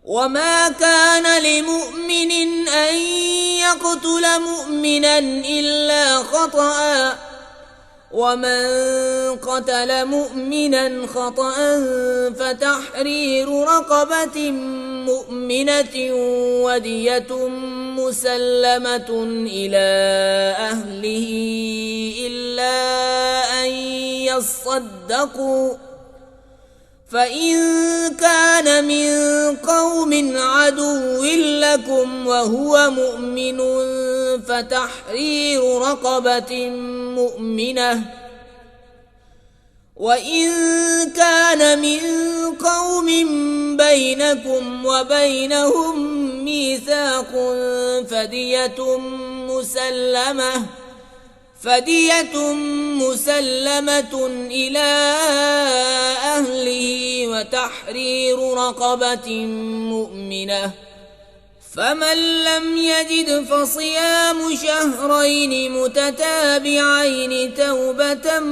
वमा कान लिमुमिन अन यक़्तुल मुमिनन इल्ला ख़तअ वमन क़तल मुमिनन ख़तअन फ़तहरीरु रक़बतिन मुमिनतिन वदियतुन मुसल्लमतुन इला अहलिही इल्ला अन यस्सद्दक़ू फ़इन कान मिन क़ौमिन अदुव्विन लकुम वहुव मुअ्मिनुन फ़तहरीरु रक़बतिन मुअ्मिनह वइन कान मिन क़ौमिन बैनकुम व बैनहुम मीसाक़ुन फ़दियतुन मुसल्लमतुन इला अहलिही व तहरीरु रक़बतिन मुअ्मिनह फमन लम यजिद फसियामु शहरैन मुतताबिዐैन तौबतन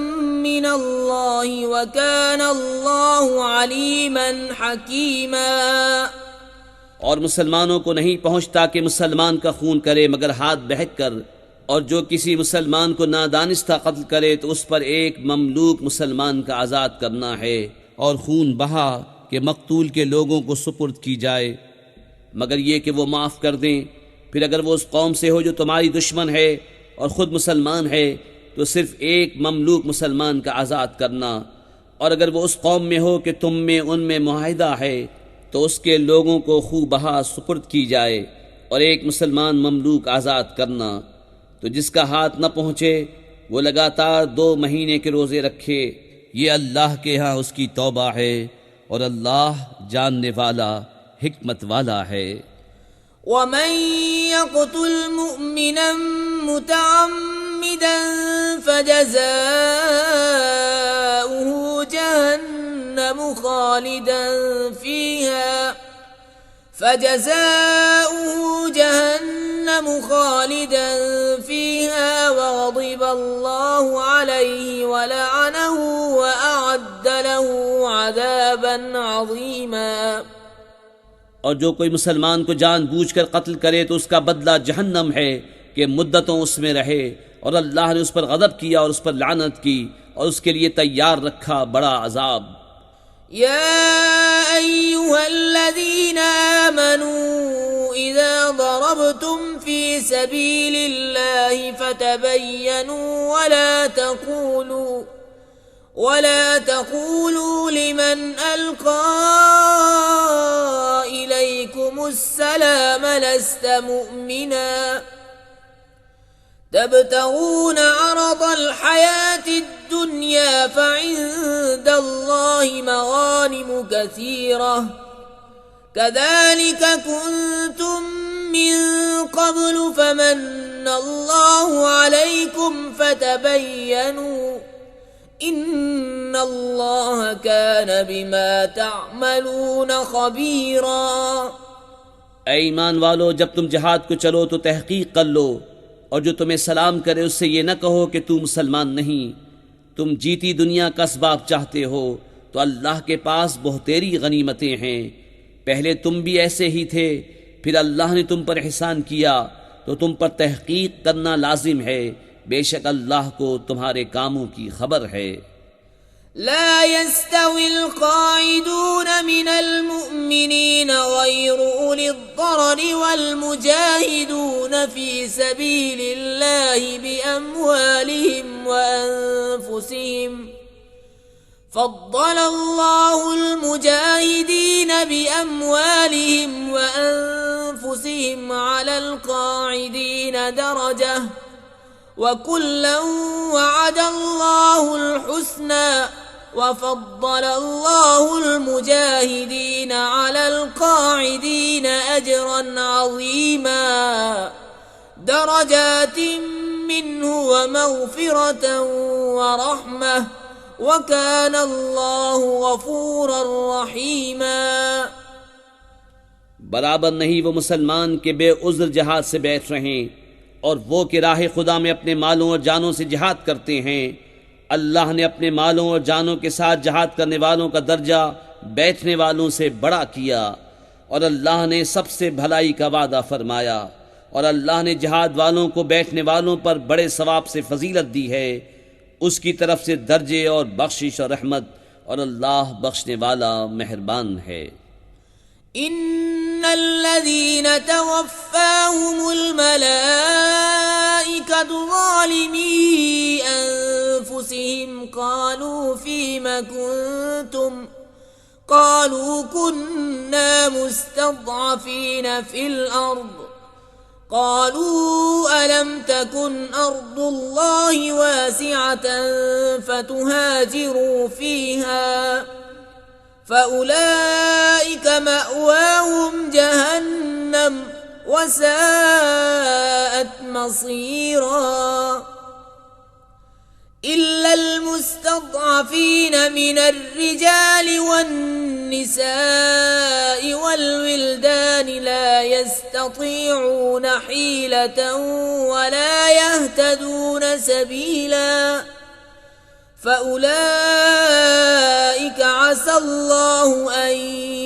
मिनल्लाहि व कान अल्लाहु अलीमन हकीमा। और मुसलमानों को नहीं पहुँचता कि मुसलमान का खून करे मगर हाथ बहक कर, और जो किसी मुसलमान को नादानिस्ता कत्ल करे तो उस पर एक ममलूक मुसलमान का आज़ाद करना है, और खून बहा कि मकतूल के लोगों को सुपुर्द की जाए, मगर ये कि वो माफ़ कर दें। फिर अगर वो उस कौम से हो जो तुम्हारी दुश्मन है और ख़ुद मुसलमान है तो सिर्फ़ एक ममलूक मुसलमान का आज़ाद करना, और अगर वो उस कौम में हो कि तुम में उनमें मुआहिदा है तो उसके लोगों को खूब बहा सुपुर्द की जाए और एक मुसलमान ममलूक आज़ाद करना। तो जिसका हाथ न पहुँचे वो लगातार 2 महीने के रोज़े रखे, ये अल्लाह के यहाँ उसकी तौबा है और अल्लाह जानने वाला हिकमत वाला है। वमन यक़्तुल मुमिनन मुतअम्मिदन फजज़ाउहु जहन्नमु खालिदन फ़ीहा वग़ज़िब अल्लाहु अलैहि वलअनहु वअअद्द लहु अज़ाबन अज़ीमा। और जो कोई मुसलमान को जानबूझकर कत्ल करे तो उसका बदला जहन्नम है कि मुद्दतों उसमें रहे, और अल्लाह ने उस पर गज़ब किया और उस पर लानत की और उसके लिए तैयार रखा बड़ा अज़ाब। या अय्युहल्लज़ीना आमनू इज़ा ज़रबतुम फ़ी सबीलिल्लाहि फ़तबय्यनू वला तक़ूलू लिमन अल्क़ा इलैकुमुस्सलाम लस्त मुअ्मिना तबतगून अरदल हयातिद दुनिया फ़इंदल्लाहि मग़ानिमु कसीरह कज़ालिक कुन्तुम मिन क़ब्लु फ़मन्नल्लाहु अलैकुम फ़तबय्यनू इन्नल्लाह कान बिमा तअमलून ख़बीरा। ऐ ईमान वालो, जब तुम जिहाद को चलो तो तहकीक कर लो, और जो तुम्हें सलाम करे उससे ये न कहो कि तू मुसलमान नहीं। तुम जीती दुनिया का असबाब चाहते हो तो अल्लाह के पास बहुतेरी गनीमतें हैं। पहले तुम भी ऐसे ही थे, फिर अल्लाह ने तुम पर एहसान किया तो तुम पर तहकीक करना लाजिम है। बेशक अल्लाह को तुम्हारे कामों की खबर है। ला यस्तविल क़ाइदून मिनल मुअ्मिनीन गैरु उलिद दररि वल मुजाहिदून फ़ी सबीलिल्लाहि बिअम्वालिहिम व अनफुसिहिम फ़द्दलल्लाहुल मुजाहिदीन बिअम्वालिहिम व अनफुसिहिम अलल क़ाइदीन दरजह वकुल्लन वअदल्लाहुल हुस्ना वफ़द्दलल्लाहुल मुजाहिदीन अलल क़ाइदीन अजरन अज़ीमा दरजातिन मिन्हु व मग़फ़िरतन व रहमह व कान अल्लाहु गफ़ूरर रहीमा। बराबर नहीं वो मुसलमान के बेउज़्र जिहाद से बैठ रहें और वो कि राह खुदा में अपने मालों और जानों से जिहाद करते हैं। अल्लाह ने अपने मालों और जानों के साथ जिहाद करने वालों का दर्जा बैठने वालों से बड़ा किया। और अल्लाह ने सबसे भलाई का वादा फरमाया, और अल्लाह ने जिहाद वालों को बैठने वालों पर बड़े सवाब से फजीलत दी है, उसकी तरफ से दर्जे और बख्शिश और रहमत, और अल्लाह बख्शने वाला मेहरबान है। इन्नल्लज़ीन तवफ़्फ़ाहुमुल मलाइकतु ज़ालिमी अनफुसिहिम क़ालू फ़ीमा कुन्तुम क़ालू कुन्ना मुस्तज़अफ़ीन फ़िल अर्ज़ قالوا ألم تكن أرض الله واسعة فتهاجروا فيها فأولئك مأواهم جهنم وساءت مصيرا إلا المستضعفين من الرجال والنساء والولدان لا يستطيعون حيلة ولا يهتدون سبيلا فأولئك عسى الله أن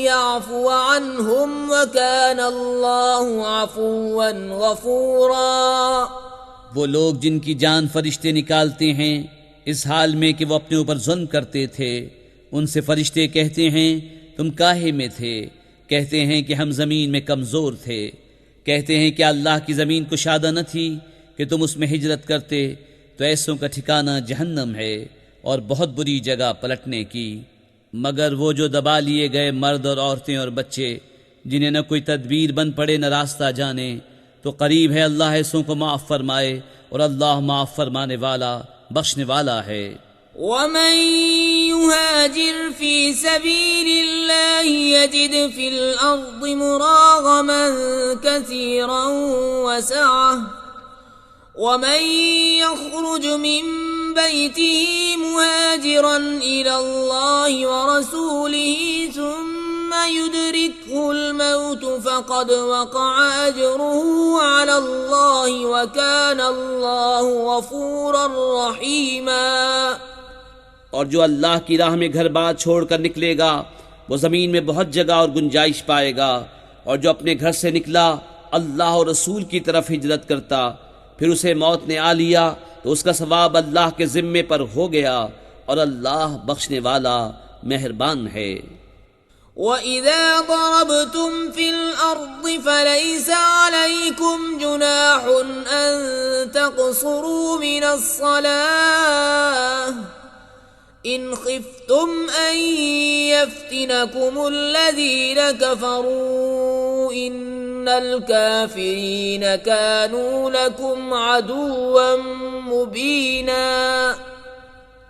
يعفو عنهم وكان الله عفوا غفورا। वो लोग जिनकी जान फरिश्ते निकालते हैं इस हाल में कि वो अपने ऊपर जुल्म करते थे, उनसे फरिश्ते कहते हैं तुम काहे में थे? कहते हैं कि हम ज़मीन में कमज़ोर थे। कहते हैं कि अल्लाह की ज़मीन कुशादा न थी कि तुम उसमें हिजरत करते, तो ऐसों का ठिकाना जहन्नम है और बहुत बुरी जगह पलटने की। मगर वो जो दबा लिए गए मर्द और औरतें और बच्चे, जिन्हें न कोई तदबीर बन पड़े न रास्ता जाने, तो करीब है अल्लाह ऐसों को माफ़ फरमाए, और अल्लाह माफ़ फरमाने वाला बख्शने वाला है। वमन युहाजिर फी सबीलिल्लाहि यजिद फिल अर्दि मुरागमन कसीरन वसअह वमन यखरुज मिन बैतिही मुहाजिरन इलल्लाहि व रसूलिही सुम्मा युदरिकहुल मौत फक़द वक़अ अजरुहु अलल्लाहि व कान अल्लाहु गफूरर रहीमा। और जो अल्लाह की राह में घर बार छोड़कर निकलेगा वो ज़मीन में बहुत जगह और गुंजाइश पाएगा, और जो अपने घर से निकला अल्लाह और रसूल की तरफ हिजरत करता फिर उसे मौत ने आ लिया तो उसका सवाब अल्लाह के ज़िम्मे पर हो गया, और अल्लाह बख्शने वाला मेहरबान है। وَإِذَا ضَرَبْتُمْ فِي الْأَرْضِ فَلَيْسَ عَلَيْكُمْ جُنَاحٌ أَن تَقْصُرُوا مِنَ الصَّلَاةِ إِنْ خِفْتُمْ أَن يَفْتِنَكُمُ الَّذِينَ كَفَرُوا إِنَّ الْكَافِرِينَ كَانُوا لَكُمْ عَدُوًّا مُبِينًا।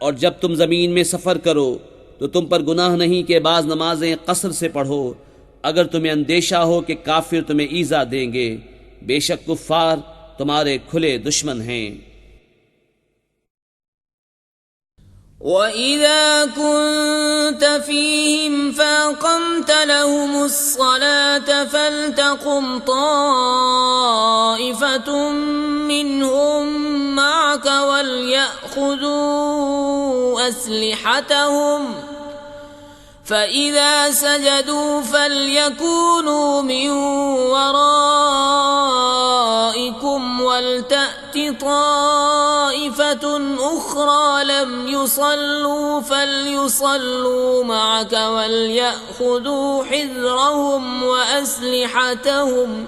और जब तुम ज़मीन में सफ़र करो तो तुम पर गुनाह नहीं कि बाज़ नमाजें कसर से पढ़ो, अगर तुम्हें अंदेशा हो कि काफिर तुम्हें ईज़ा देंगे, बेशक कुफ़ार तुम्हारे खुले दुश्मन हैं। وَإِذَا كُنْتَ فِيهِمْ فَأَقَمْتَ لَهُمُ الصَّلَاةَ فَلْتَقُمْ طَائِفَةٌ مِّنْهُمْ مَعَكَ وَلْيَأْخُذُوا أَسْلِحَتَهُمْ فَإِذَا سَجَدُوا فَلْيَكُونُوا مِنْ وَرَائِكُمْ وَلْتَأْتِ طَائِفَةٌ أُخْرَى لَمْ يُصَلُّوا فَلْيُصَلُّوا مَعَكَ وَلْيَأْخُذُوا حِذْرَهُمْ وَأَسْلِحَتَهُمْ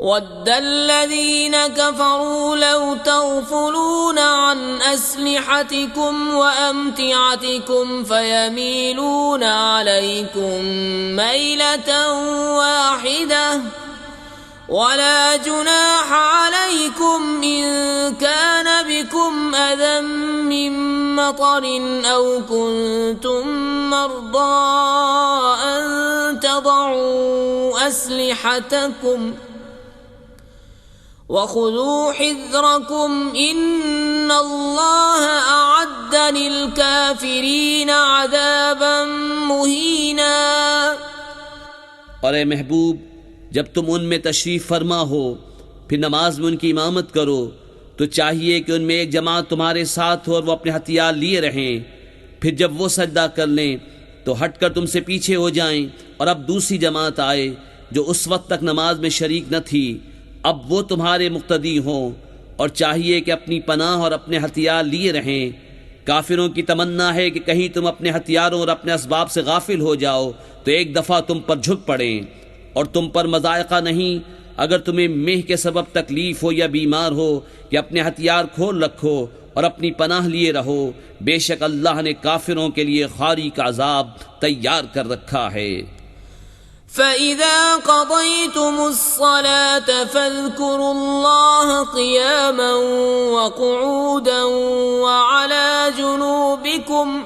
وَدَّ الَّذِينَ كَفَرُوا لَوْ تَغْفُلُونَ عَنْ أَسْلِحَتِكُمْ وَأَمْتِعَتِكُمْ فَيَمِيلُونَ عَلَيْكُمْ مَيْلَةً وَاحِدَةً وَلَا جُنَاحَ عَلَيْكُمْ إِن كَانَ بِكُمْ أَذًى مِّن مَّطَرٍ أَوْ كُنتُم مَّرْضَىٰ أَن تَضَعُوا أَسْلِحَتَكُمْ وَخُذُوا حِذْرَكُمْ إِنَّ اللَّهَ أَعَدَّ لِلْكَافِرِينَ عَذَابًا مُهِينًا। और ए महबूब, जब तुम उनमें तशरीफ़ फरमा हो फिर नमाज में उनकी इमामत करो तो चाहिए कि उनमें एक जमात तुम्हारे साथ हो और वो अपने हथियार लिए रहें। फिर जब वो सजदा कर लें तो हटकर तुमसे पीछे हो जाएं और अब दूसरी जमात आए जो उस वक्त तक नमाज में शरीक न थी, अब वो तुम्हारे मुक्तदी हों, और चाहिए कि अपनी पनाह और अपने हथियार लिए रहें। काफिरों की तमन्ना है कि कहीं तुम अपने हथियारों और अपने असबाब से गाफिल हो जाओ तो एक दफ़ा तुम पर झुक पड़ें, और तुम पर मज़ायक़ा नहीं अगर तुम्हें मेह के सबब तकलीफ हो या बीमार हो कि अपने हथियार खोल रखो और अपनी पनाह लिए रहो। बेशक अल्लाह ने काफिरों के लिए खारी का अजाब तैयार कर रखा है। فإذا قضيتم الصلاة فاذكروا الله قياما وقعودا وعلى جنوبكم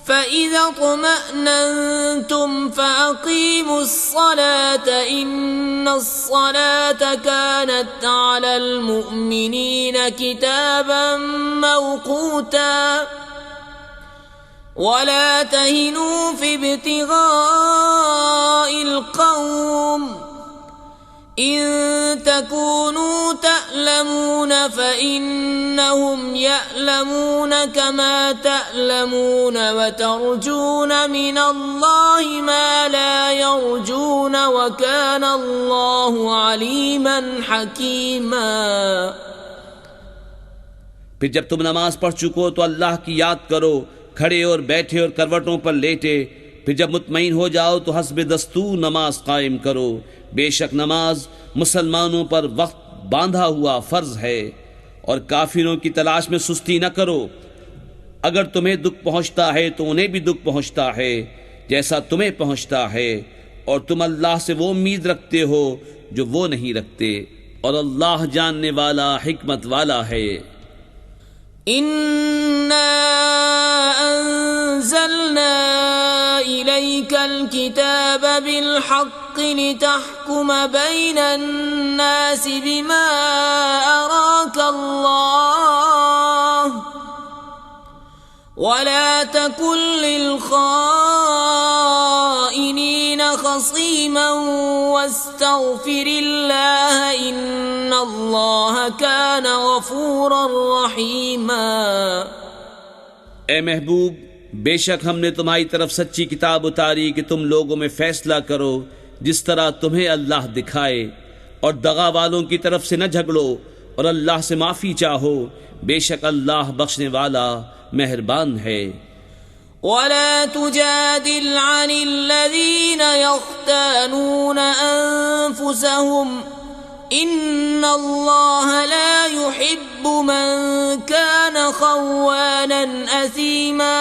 فإذا اطمأننتم فأقيموا الصلاة إن الصلاة كانت على المؤمنين كتابا موقوتا ولا تهنوا في ابتغاء القوم إن تكونوا تألمون فإنهم يألمون كما تألمون وترجون من الله ما لا يرجون وكان الله عليما حكيما। फिर जब तुम नमाज पढ़ चुको तो अल्लाह की याद करो, खड़े और बैठे और करवटों पर लेटे। फिर जब मुतमईन हो जाओ तो हस्बे दस्तूर नमाज कायम करो। बेशक नमाज मुसलमानों पर वक्त बांधा हुआ फर्ज है, और काफिरों की तलाश में सुस्ती न करो। अगर तुम्हें दुख पहुंचता है तो उन्हें भी दुख पहुंचता है जैसा तुम्हें पहुंचता है, और तुम अल्लाह से वो उम्मीद रखते हो जो वो नहीं रखते, और अल्लाह जानने वाला हिकमत वाला है। इन्ना अंज़लना इलैकल किताब बिल हक़्क़ि लितहकुम बैनन नासि बिमा अराकल्लाह वला तकुन लिल खाइनीन खसीमन वस्तग़फिरिल्लाह इन्नल्लाह कान गफ़ूरर रहीमा। ए महबूब, बेशक हमने तुम्हारी तरफ सच्ची किताब उतारी कि तुम लोगों में फैसला करो जिस तरह तुम्हें अल्लाह दिखाए, और दगा वालों की तरफ से न झगड़ो और अल्लाह से माफ़ी चाहो। बेशक अल्लाह बख्शने वाला मेहरबान है। वला तुजादिल अनिल्लज़ीन यख्तानून अनफुसहुम इन्नल्लाह ला युहिब्बु मन कान खव्वानन असीमा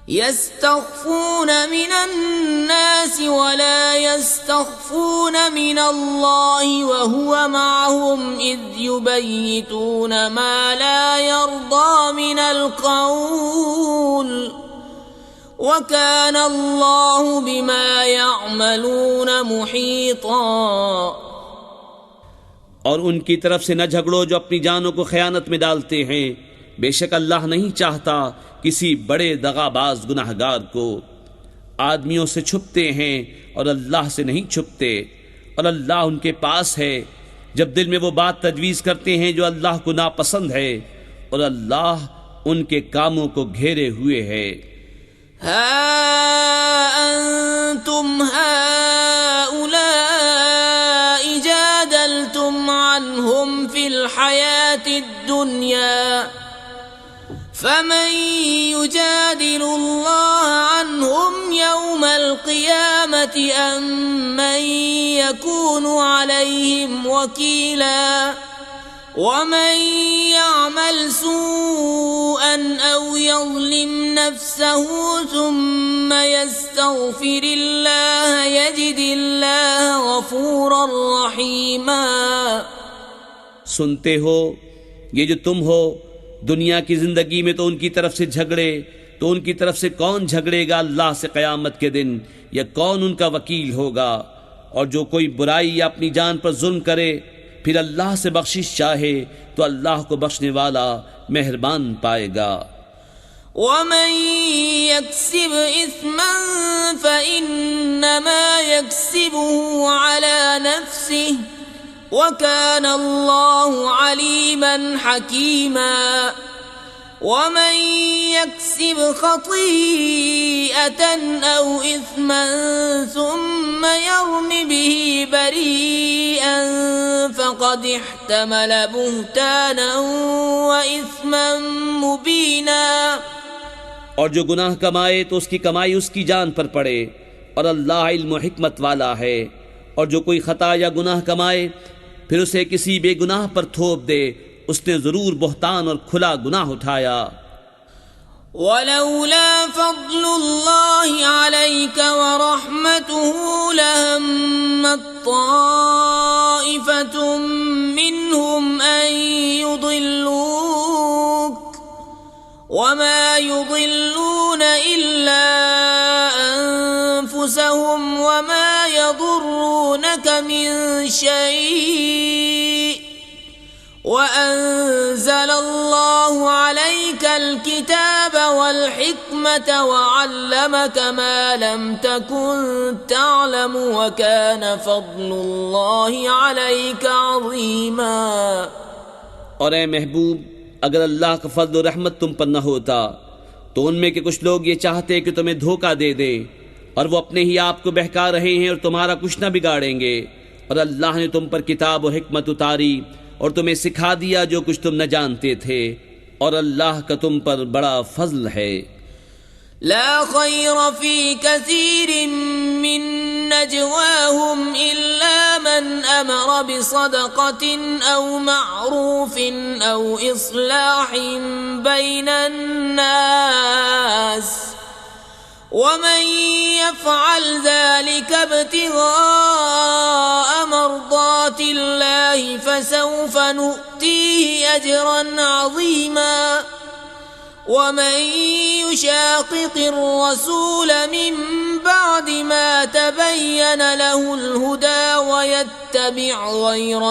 यस्तख्फून मिनन्नास वला यस्तख्फून मिनल्लाहि वहुवा मअहुम इज़ युबय्यितून मा ला यर्दा मिनल क़ौल वकान अल्लाहु बिमा यअमलून मुहीता। और उनकी तरफ से न झगड़ो जो अपनी जानों को खयानत में डालते हैं। बेशक अल्लाह नहीं चाहता किसी बड़े दगाबाज गुनाहगार को। आदमियों से छुपते हैं और अल्लाह से नहीं छुपते, और अल्लाह उनके पास है जब दिल में वो बात तजवीज़ करते हैं जो अल्लाह को नापसंद है, और अल्लाह उनके कामों को घेरे हुए है। हा अंतुम हाउलाई जादलतुम अन्हुम फिल हयातिद दुनिया फमन युजादिलुल्लाह अन्हुम यौमल क़ियामति अम्मन यकूनु अलैहिम वकीला वमन यअमल सूअन औ यज़लिम नफ्सहु सुम्मा यस्तग़फिरिल्लाह यजिदिल्लाह गफ़ूरर रहीमा। सुनते हो, ये जो तुम हो दुनिया की जिंदगी में तो उनकी तरफ से झगड़े, तो उनकी तरफ से कौन झगड़ेगा अल्लाह से क़यामत के दिन, या कौन उनका वकील होगा। और जो कोई बुराई या अपनी जान पर जुल्म करे फिर अल्लाह से बख्शिश चाहे तो अल्लाह को बख्शने वाला मेहरबान पाएगा। वमन यक्सिब इस्मन फइन्नमा यक्सिबुहु अला नफ्सिहि वकान अल्लाहु अलीमन हकीमा। वमन يكسب خطيئة أو إثما ثم يرم به بريئا فقد احتمل بهتانا وإثما مبينا। और जो गुनाह कमाए तो उसकी कमाई उसकी जान पर पड़े और अल्लाह इल्म हिकमत वाला है। और जो कोई खता या गुनाह कमाए फिर उसे किसी बेगुनाह पर थोप दे उसने जरूर बहतान और खुला गुनाह उठाया। वलौला फज़्लुल्लाहि अलैका व रहमतुहु लहम्मत ताइफतुम मिनहुम अन युदिल्लूक वमा युदिल्लून इल्ला अनफुसहुम वमा यदुर्रूनक मिन शै'इन وأنزل الله عليك الكتاب والحكمة وعلمك ما لم تكن تعلم وكان فضل الله عليك عظيما। और ए महबूब, अगर अल्लाह का फضل और रहमत तुम पर न होता तो उनमें के कुछ लोग ये चाहते कि तुम्हें धोखा दे दे और वो अपने ही आप को बहका रहे हैं और तुम्हारा कुछ न बिगाड़ेंगे। और अल्लाह ने तुम पर किताब और हिकमत उतारी और तुम्हें सिखा दिया जो कुछ तुम न जानते थे और अल्लाह का तुम पर बड़ा फजल है। ला खैर फी कसीरिन मिन नजवाहुम इल्ला मन अमर बिसदक़तिन औ मअरूफिन औ इस्लाहिन बैनन नास वमन यफ़अल ज़ालिका इब्तिग़ाअ मर्ज़ातिल्लाहि फसौफ़ नु'तीहि अजरन अज़ीमा। वमन युशाक़िक़िर रसूल मिन बअदि मा तबय्यन लहुल हुदा वयत्तबि' غير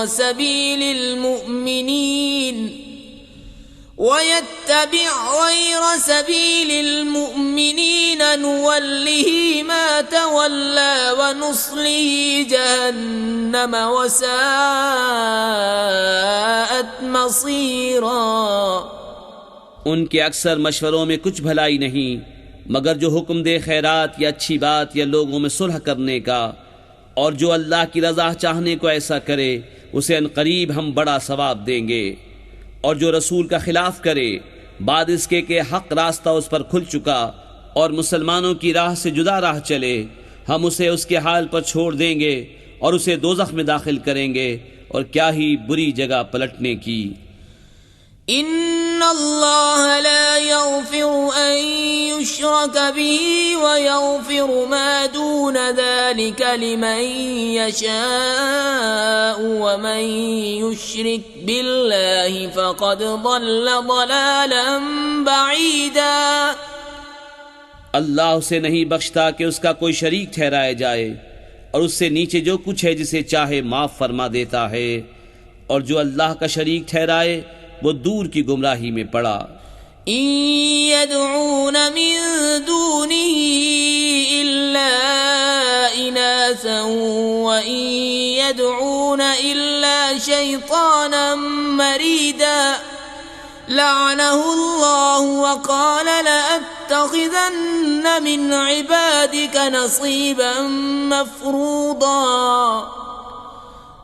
سبيل المؤمنين نوله ما تولى ونصله جهنم وساءت مصيرا। उनके अक्सर मशवरों में कुछ भलाई नहीं मगर जो हुक्म दे खैरात या अच्छी बात या लोगों में सुलह करने का, और जो अल्लाह की रज़ा चाहने को ऐसा करे उसे अनकरीब हम बड़ा सवाब देंगे। और जो रसूल का खिलाफ करे बाद इसके के हक रास्ता उस पर खुल चुका और मुसलमानों की राह से जुदा राह चले, हम उसे उसके हाल पर छोड़ देंगे और उसे दोज़ख में दाखिल करेंगे और क्या ही बुरी जगह पलटने की। इन्नल्लाह ला यग़फ़िरु अन युश्रक बिही व यग़फ़िरु मा दून ज़ालिका लिमन यशाअ व मन युश्रिक बिल्लाहि फ़क़द ضल ضलालन बईदा। अल्लाह उसे नहीं बख्शता कि उसका कोई शरीक ठहराया जाए और उससे नीचे जो कुछ है जिसे चाहे माफ फरमा देता है, और जो अल्लाह का शरीक ठहराए वो दूर की गुमराही में पड़ा। यदऊन मिन दूनिही इल्ला इनासन व यदऊन इल्ला शैतानन मरीदा लअनहुल्लाहु व क़ाल लअत्तखिज़न्न मिन इबादिका नसीबन मफ़रूदा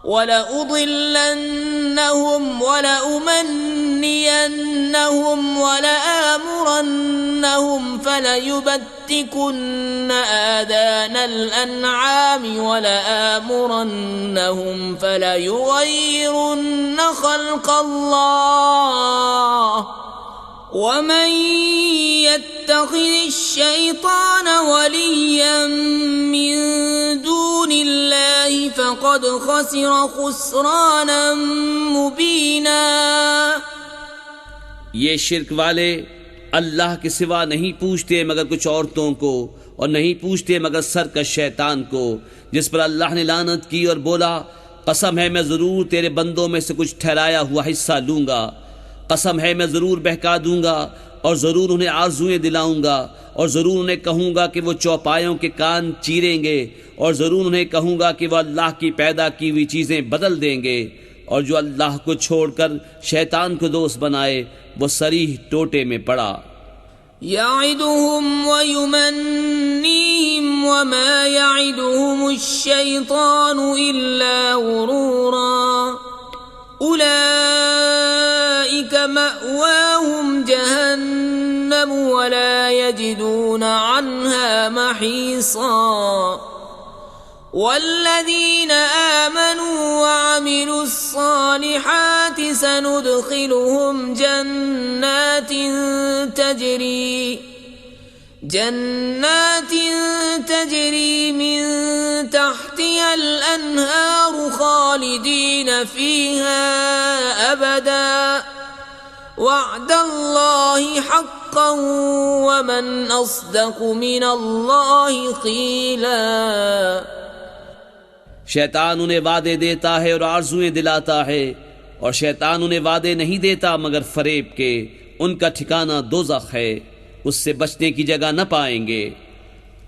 वलउदिल्लन्नहुम वलउमन्नियन्नहुम वलआमुरन्नहुम फलयुबत्तिकुन्न आदानल अन्आमि वलआमुरन्नहुम फलयुग़य्यिरुन्न ख़ल्क़ल्लाह वमन यत्तखिज़िश्शैतान वलिय्यन मिन दूनिल्लाहि फ़क़द ख़सिर ख़ुस्रानन मुबीना। ये शिर्क वाले अल्लाह के सिवा नहीं पूछते मगर कुछ औरतों को और नहीं पूछते मगर सरकश शैतान को, जिस पर अल्लाह ने लानत की और बोला कसम है मैं ज़रूर तेरे बंदों में से कुछ ठहराया हुआ हिस्सा लूँगा, कसम है मैं ज़रूर बहका दूँगा और ज़रूर उन्हें आरज़ुएँ दिलाऊँगा और ज़रूर उन्हें कहूँगा कि वो चौपायों के कान चीरेंगे और ज़रूर उन्हें कहूँगा कि वह अल्लाह की पैदा की हुई चीज़ें बदल देंगे, और जो अल्लाह को छोड़कर शैतान को दोस्त बनाए वो सरीह टोटे में पड़ा। यअिदुहुम व युमन्नीहिम व मा यअिदुहुमुश्शैतानु इल्ला गुरूरा उलाइक मअवाहुम जहन्नम व ला यजिदून अन्हा महीसा वल्लज़ीन आमनू व अमिलुस्सालिहाति सनुदखिलुहुम जन्नातिन तजरी मिन तहतिहल अन्हारु खालिदीन फीहा अबदा वअदल्लाहि हक्कन व मन अस्दक़ु मिनल्लाहि क़ीला। शैतान उन्हें वादे देता है और आरजुएं दिलाता है, और शैतान उन्हें वादे नहीं देता मगर फरेब के। उनका ठिकाना दोज़ख है, उससे बचने की जगह न पाएंगे।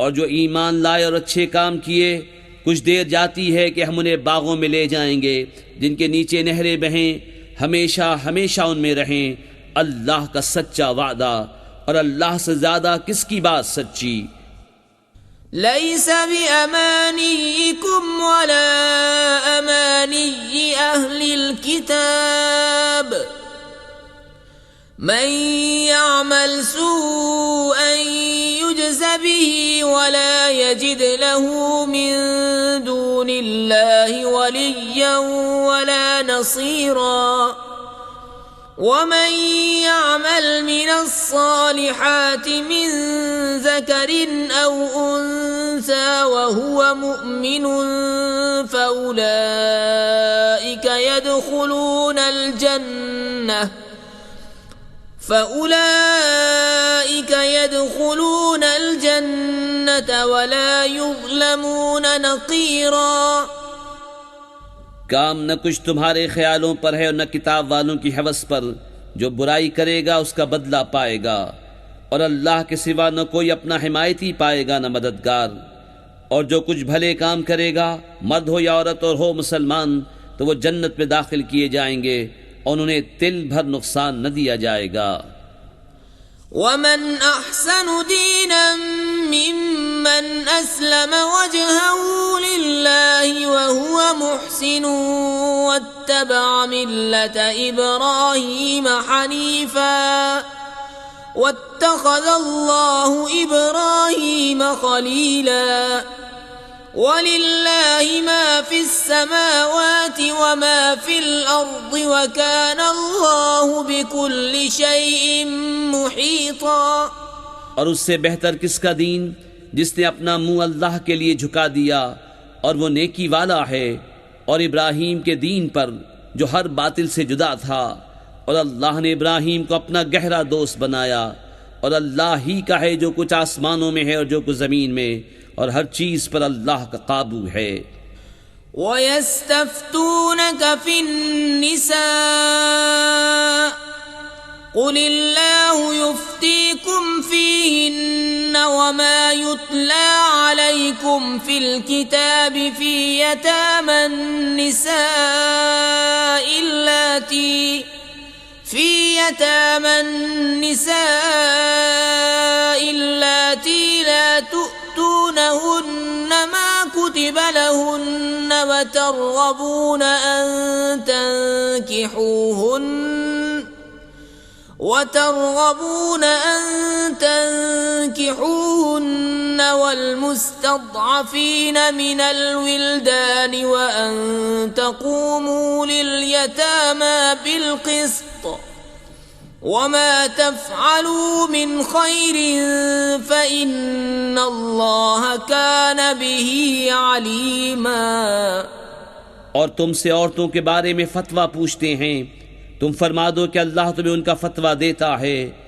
और जो ईमान लाए और अच्छे काम किए, कुछ देर जाती है कि हम उन्हें बागों में ले जाएंगे जिनके नीचे नहरें बहें, हमेशा हमेशा उनमें रहें। अल्लाह का सच्चा वादा, और अल्लाह से ज्यादा किसकी बात सच्ची। लैस बिअमानिय्यिकुम वला अमानिय्यि अहलिल किताब मन यअमल सूअन युज्ज़ बिही वला यजिद लहू मिन दूनिल्लाहि वलिय्यन वला नसीरा वमन यअमल मिनस्सालिहाति मिन ज़करिन औ उन्सा वहुव मुअमिनुन फउलाइक यदखुलून अल-जन्नत वला युज़लमून नक़ीरा। काम न कुछ तुम्हारे ख्यालों पर है और न किताब वालों की हवस पर। जो बुराई करेगा उसका बदला पाएगा, और अल्लाह के सिवा न कोई अपना हिमायती पाएगा न मददगार। और जो कुछ भले काम करेगा, मर्द हो या औरत और हो मुसलमान, तो वो जन्नत में दाखिल किए जाएंगे और उन्हें तिल भर नुकसान न दिया जाएगा। वमन अहसनु दीनन मिम्मन अस्लम वजहहु लिल्लाहि व हुवा मुहसिनुन वत्तबअ मिल्लत इब्राहीम हनीफा वत्तखज़ल्लाहु इब्राहीम खलीला। वलिल्लाहि मा फिस्समावाति व मा फिल अर्दि व कान अल्लाहु बिकुल्लि शैइन मुहीता। और उससे बेहतर किसका दीन जिसने अपना मुंह अल्लाह के लिए झुका दिया, और वो नेकी वाला है। और इब्राहीम के दीन पर जो हर बातिल से जुदा था, और अल्लाह ने इब्राहीम को अपना गहरा दोस्त बनाया। और अल्लाह ही का है जो कुछ आसमानों में है और जो कुछ ज़मीन में, और हर चीज पर अल्लाह का काबू है। वयस्तफ्तूनक फिन्निसा कुलिल्लाहु युफ्तीकुम फीहिन्न वमा युतला अलैकुम फिल किताबि फी यतामन निसाइ इल्लाती ला तु'तूनहुन्न मा कुतिबा लहुन्न وترغبون أن تنكحوهن والمستضعفين من الولدان وأن تقوموا لليتامى بالقسط وما تفعلوا من خير فإن الله كان به عليما। और तुमसे औरतों के बारे में फतवा पूछते हैं, तुम फरमा दो कि अल्लाह तुम्हें उनका फतवा देता है।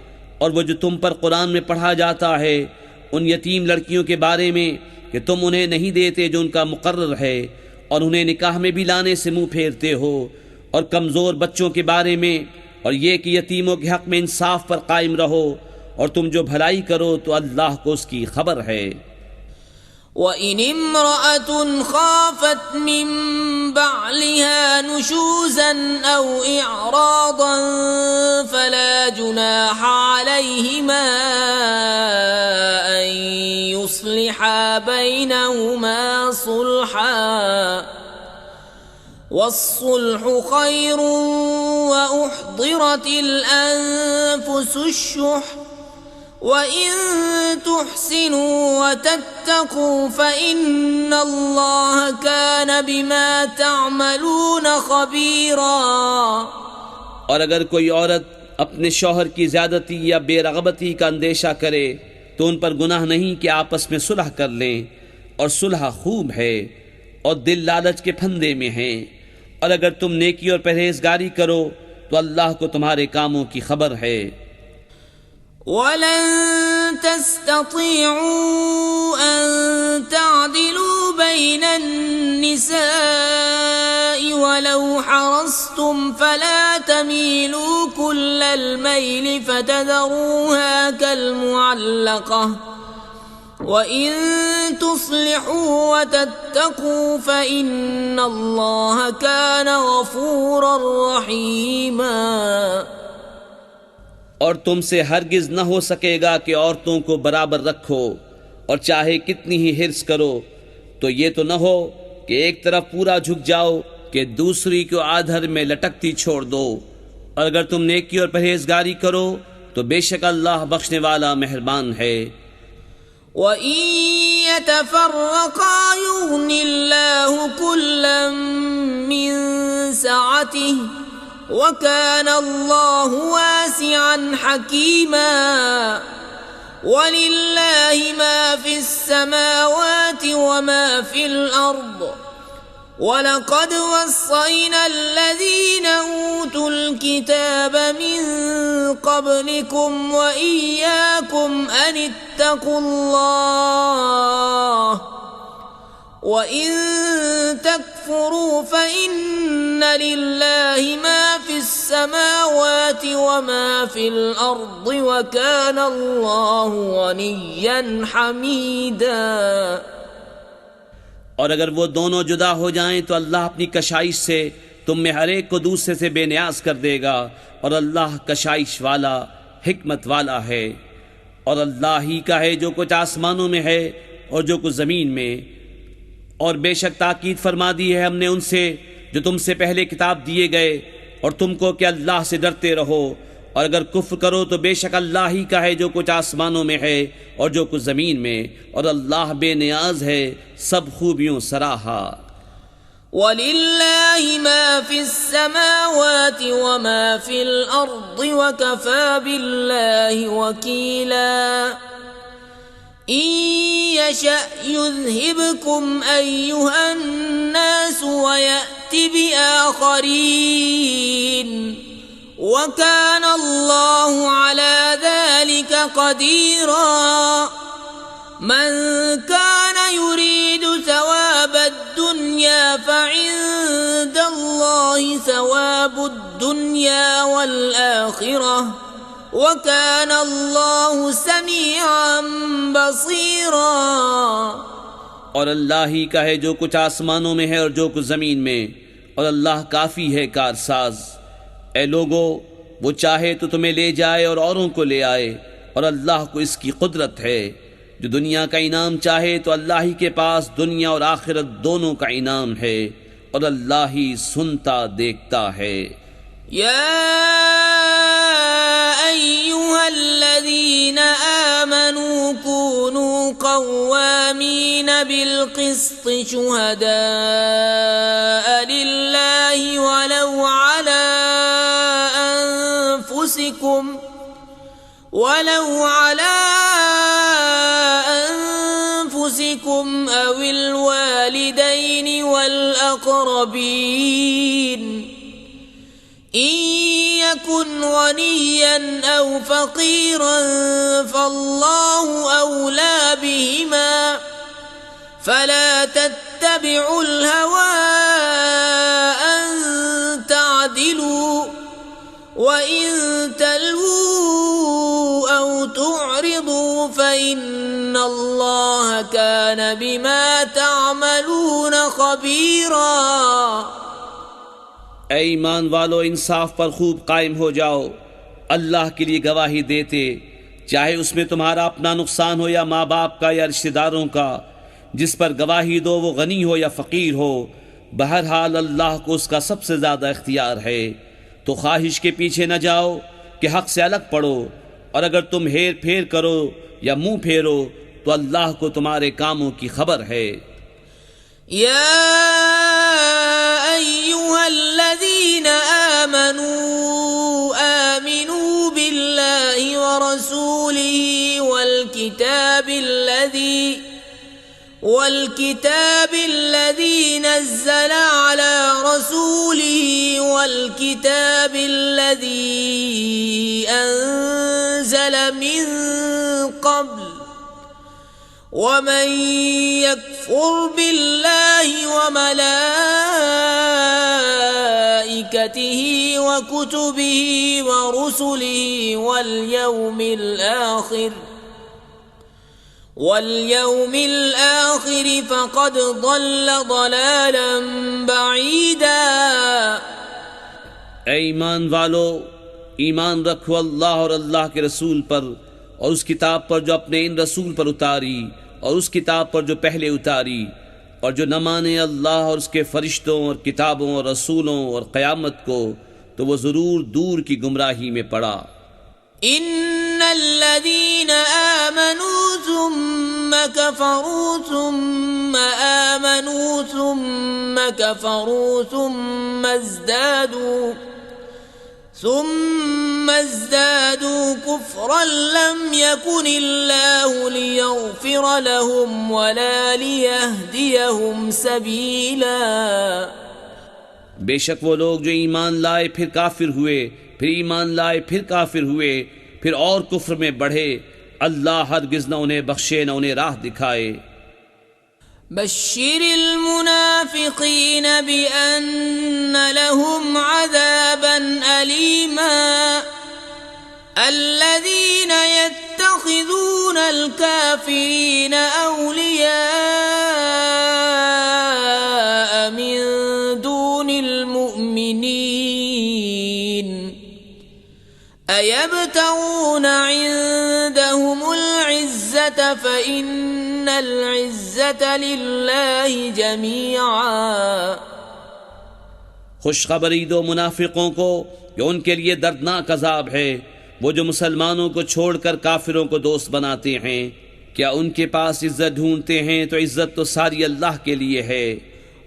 और वो जो तुम पर कुरान में पढ़ा जाता है उन यतीम लड़कियों के बारे में कि तुम उन्हें नहीं देते जो उनका मुकर्रर है, और उन्हें निकाह में भी लाने से मुंह फेरते हो। और कमज़ोर बच्चों के बारे में, और ये कि यतीमों के हक़ में इंसाफ पर कायम रहो, और तुम जो भलाई करो तो अल्लाह को उसकी खबर है। وإن امرأة خافت من بعلها نشوزا أو إعراضا فلا جناح عليهما أن يصلحا بينهما صلحا والصلح خير وأحضرت الأنفس الشح وإن تحسنوا وتتقوا فإن الله كان بما تعملون خبيرا। और अगर कोई औरत अपने शौहर की ज्यादती या बेरगबती का अंदेशा करे तो उन पर गुनाह नहीं कि आपस में सुलह कर लें, और सुलह खूब है और दिल लालच के फंदे में है। और अगर तुम नेकी और परहेजगारी करो तो अल्लाह को तुम्हारे कामों की खबर है। वलन तस्ततीअू अन तअदिलू बैन अन्निसाइ वलौ हरस्तुम फला तमीलू कुल्लल मैल फतदरूहा कल्मुअल्लक़ह वइन तुस्लिहू वतत्तकू फइन्न अल्लाह कान गफूरर रहीमा। और तुमसे हरगिज न हो सकेगा कि औरतों को बराबर रखो, और चाहे कितनी ही हिर्स करो तो ये तो न हो कि एक तरफ पूरा झुक जाओ कि दूसरी को आधर में लटकती छोड़ दो। और अगर तुम नेकी और परहेजगारी करो तो बेशक अल्लाह बख्शने वाला मेहरबान है। वइन यतफर्रक़ा युग़निल्लाहु कुल्लन मिन सअतिही वकान अल्लाहु वासिअन हकीमा। वलिल्लाहि मा फिस समावाति वमा फिल अर्द वलक़द वस्सैना अल्लज़ीना ऊतुल किताब मिन क़ब्लिकुम व इय्याकुम अन इत्तक़ुल्लाह वइन तकफुरू फइन्न लिल्लाहि मा फिस समावाति वमा फिल अर्द वकान अल्लाहु गनिय्यन हमीदा। और अगर वो दोनों जुदा हो जाएं तो अल्लाह अपनी कशाइश से तुम में हर एक को दूसरे से बेनियाज कर देगा, और अल्लाह कशाइश वाला हिकमत वाला है। और अल्लाह ही का है जो कुछ आसमानों में है और जो कुछ ज़मीन में। और बेशक ताकीद फरमा दी है हमने उनसे जो तुमसे पहले किताब दिए गए, और तुमको कि अल्लाह से डरते रहो। और अगर कुफ्र करो तो बेशक अल्लाह ही का है जो कुछ आसमानों में है और जो कुछ ज़मीन में, और अल्लाह बेनियाज है सब खूबियों सराहा। वलिल्लाहि मा फिस समावाति वमा फिल अर्द वकफा बिल्लाहि वकीला। इन यशअ युज़हिबकुम अय्युहन नास वयअति बिआखरीन वकान अल्लाहु अला ज़ालिका क़दीरा। मन कान युरीदु सवाबद दुनिया फ़इंदल्लाहि सवाबुद दुनिया वल आखिरह वकान अल्लाहु समीअन बसीरा। और अल्लाह ही का है जो कुछ आसमानों में है और जो कुछ ज़मीन में, और अल्लाह काफ़ी है कारसाज। ए लोगो, वो चाहे तो तुम्हें ले जाए और औरों को ले आए, और अल्लाह को इसकी कुदरत है। जो दुनिया का इनाम चाहे तो अल्लाह ही के पास दुनिया और आखिरत दोनों का इनाम है, और अल्लाह ही सुनता देखता है। या अय्युहल्लज़ीना आमनू कूनू क़व्वामीन बिलक़िस्ति शुहदाअ लिल्लाहि वलौ अला अनफुसिकुम अविल वालिदैनि वल अक़रबीन। इन यकुन गनिय्यन औ फ़क़ीरन फ़अल्लाहु औला बिहिमा फला तत्तबिउल हवा अन तअदिलू वइन तलवू औ तुअरिदू फ़इन्नल्लाह कान بما تعملون خبيرا. ऐ ईमान वालो, इंसाफ पर खूब कायम हो जाओ, अल्लाह के लिए गवाही देते, चाहे उसमें तुम्हारा अपना नुकसान हो या माँ बाप का या रिश्तेदारों का. जिस पर गवाही दो वो गनी हो या फ़कीर हो, बहरहाल अल्लाह को उसका सबसे ज़्यादा इख्तियार है. तो ख्वाहिश के पीछे न जाओ कि हक़ से अलग पड़ो, और अगर तुम हेर फेर करो या मुंह फेरो तो अल्लाह को तुम्हारे कामों की खबर है. या अय्युहल्लज़ीना आमनू आमिनू बिल्लाहि व रसूलिही والكتاب الذي نزل على رسوله والكتاب الذي أنزل من قبل ومن يكفر بالله وملائكته وكتبه ورسله واليوم الآخر فقد ضل ضلالا بعيدا. ऐ ईमान वालो, ईमान रखो अल्लाह और अल्लाह के रसूल पर और उस किताब पर जो अपने इन रसूल पर उतारी और उस किताब पर जो पहले उतारी, और जो न माने अल्लाह और उसके फरिश्तों और किताबों और रसूलों और क़यामत को, तो वो ज़रूर दूर की गुमराही में पड़ा. इन्नल्लज़ीना आमनू थुम्मा कफ़रू थुम्मा आमनू थुम्मा कफ़रू थुम्मा ازدادوا كفرا لم يكن الله ليغفر لهم ولا ليهديهم سبيلا. बेशक वो लोग जो ईमान लाए फिर काफिर हुए, फिर ईमान लाए फिर काफिर हुए, फिर और कुफ्र में बढ़े, अल्लाह हरगिज़ न उन्हें बख्शे न उन्हें राह दिखाए. बश्शिरिल मुनाफिकीन बिअन्न लहुम अज़ाबन अलीमा अल्लज़ीना यत्तखिज़ूनल काफ़िरीन औलिया मिन दूनिल मुअ्मिनीन अयब्तगून इंदहुमुल इज़्ज़त फ़इन्नल इज़्ज़त लिल्लाहि जमीअन. खुशखबरी दो मुनाफिकों को कि उनके लिए दर्दनाक अजाब है, वो जो मुसलमानों को छोड़कर काफिरों को दोस्त बनाते हैं. क्या उनके पास इज्जत ढूंढते हैं तो इज्जत तो सारी अल्लाह के लिए है.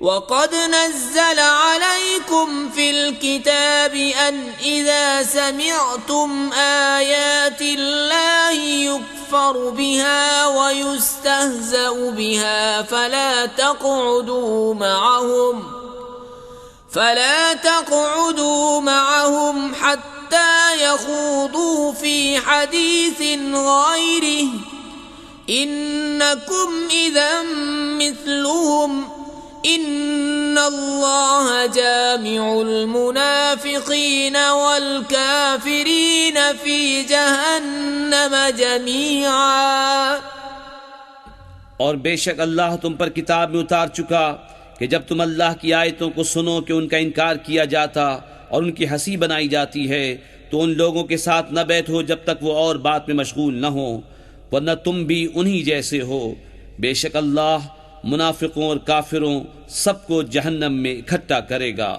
वक़द नज़्ज़ल अलैकुम फ़िल किताबि अन इज़ा समिअतुम आयातिल्लाहि युकफ़रु बिहा व युस्तहज़अु बिहा فلا تقعدوا معهم حتى يخوضوا في حديث غيره إنكم إذا مثلهم إن الله جامع المنافقين والكافرين في جهنم جميعا. और बेशक अल्लाह तुम पर किताब में उतार चुका कि जब तुम अल्लाह की आयतों को सुनो कि उनका इनकार किया जाता और उनकी हंसी बनाई जाती है, तो उन लोगों के साथ न बैठो जब तक वो और बात में मशगूल न हो, वरना तुम भी उन्हीं जैसे हो. बेशक अल्लाह मुनाफिकों और काफिरों सबको जहन्नम में इकट्ठा करेगा.